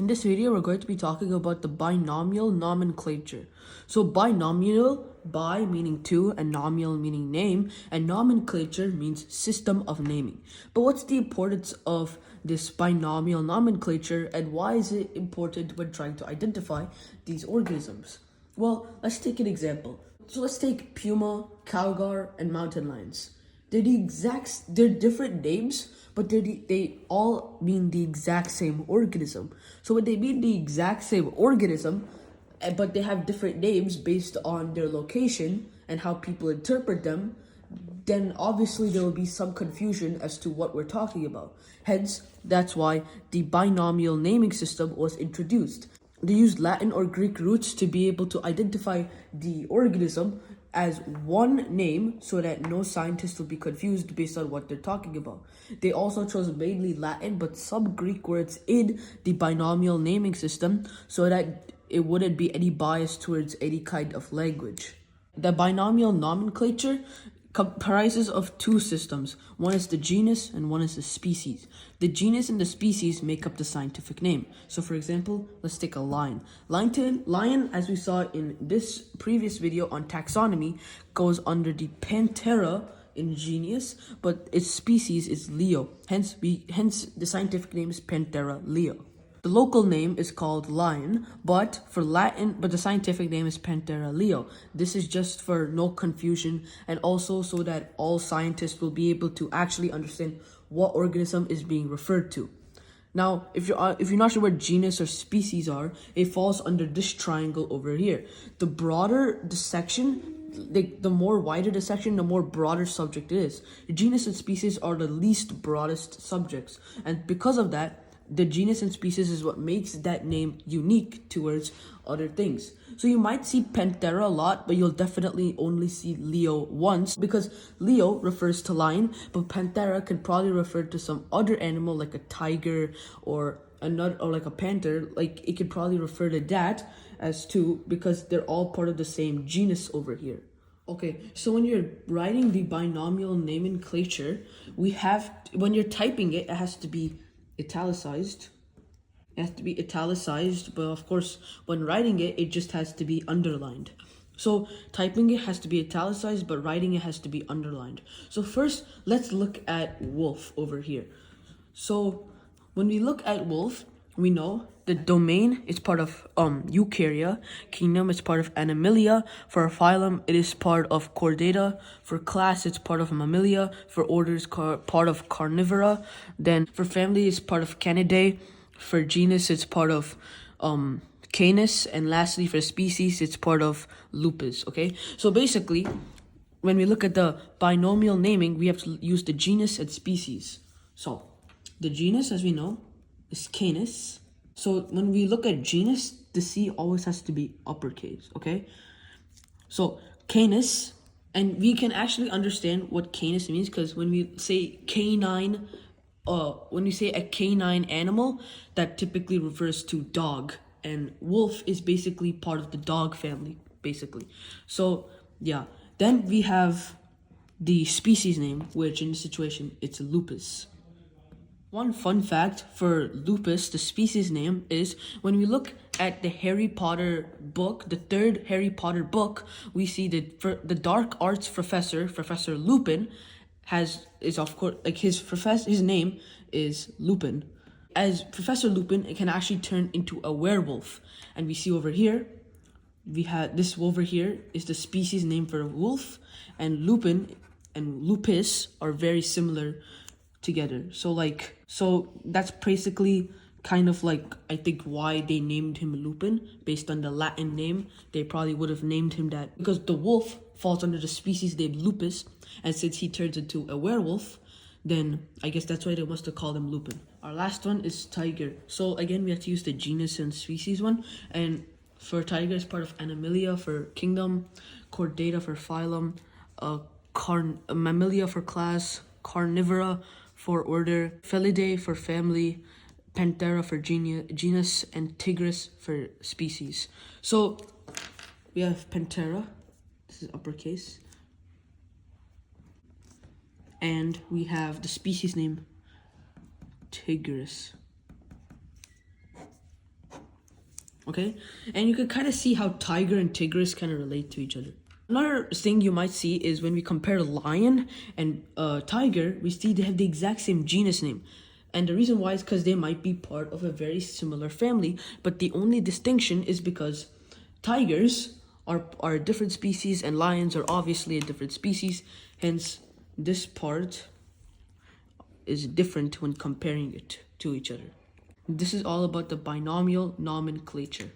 In this video, we're going to be talking about the binomial nomenclature. So binomial, bi meaning two, and nomial meaning name, and nomenclature means system of naming. But what's the importance of this binomial nomenclature, and why is it important when trying to identify these organisms? Well, let's take an example. So let's take puma, cowgar, and mountain lions. They're different names, but they all mean the exact same organism. So when they mean the exact same organism, but they have different names based on their location and how people interpret them, then obviously there will be some confusion as to what we're talking about. Hence, that's why the binomial naming system was introduced. They used Latin or Greek roots to be able to identify the organism as one name so that no scientist will be confused based on what they're talking about. They also chose mainly Latin but some Greek words in the binomial naming system so that it wouldn't be any bias towards any kind of language. The binomial nomenclature comprises of two systems. One is the genus and one is the species. The genus and the species make up the scientific name. So for example, let's take a lion. Lion, as we saw in this previous video on taxonomy, goes under the Panthera in genus, but its species is Leo. Hence the scientific name is Panthera leo. The local name is called lion, but the scientific name is Panthera leo. This is just for no confusion and also so that all scientists will be able to actually understand what organism is being referred to. Now, if you're not sure what genus or species are, it falls under this triangle over here. The broader the section, the more wider the section, the more broader subject it is. Genus and species are the least broadest subjects, and because of that, the genus and species is what makes that name unique towards other things. So you might see Panthera a lot, but you'll definitely only see Leo once because Leo refers to lion, but Panthera can probably refer to some other animal like a tiger or like a panther. Like it could probably refer to that as too because they're all part of the same genus over here. Okay, so when you're writing the binomial nomenclature, when you're typing it, it has to be italicized. It has to be italicized, but of course, when writing it, it just has to be underlined. So typing it has to be italicized, but writing it has to be underlined. So first, let's look at wolf over here. So when we look at wolf, we know the domain is part of Eukarya, kingdom is part of Animalia, for phylum it is part of Chordata, for class it's part of Mammalia, for order it's part of Carnivora, then for family it's part of Canidae, for genus it's part of Canis, and lastly for species it's part of Lupus. Okay, so basically when we look at the binomial naming, we have to use the genus and species. So the genus, as we know, is Canis. So when we look at genus, the C always has to be uppercase, okay? So Canis, and we can actually understand what Canis means because when we say canine, when we say a canine animal, that typically refers to dog, and wolf is basically part of the dog family, basically. So yeah, then we have the species name, which in this situation, it's Lupus. One fun fact for Lupus, the species name, is when we look at the Harry Potter book, the third Harry Potter book, we see that for the dark arts professor, Professor Lupin, is of course like his name is Lupin. As Professor Lupin, it can actually turn into a werewolf, and we see over here, we have this over here is the species name for a wolf, and Lupin and Lupus are very similar together. So that's basically kind of like I think why they named him Lupin based on the Latin name. They probably would have named him that because the wolf falls under the species named Lupus, and since he turns into a werewolf, then I guess that's why they must have called him Lupin. Our last one is tiger. So again, we have to use the genus and species one, and for tiger it's part of Animalia for kingdom, Chordata for phylum, Mammalia for class, Carnivora for order, Felidae for family, Panthera for genus, and Tigris for species. So we have Panthera, this is uppercase, and we have the species name Tigris. Okay, and you can kind of see how tiger and tigris kind of relate to each other. Another thing you might see is when we compare lion and tiger, we see they have the exact same genus name. And the reason why is because they might be part of a very similar family, but the only distinction is because tigers are a different species and lions are obviously a different species. Hence, this part is different when comparing it to each other. This is all about the binomial nomenclature.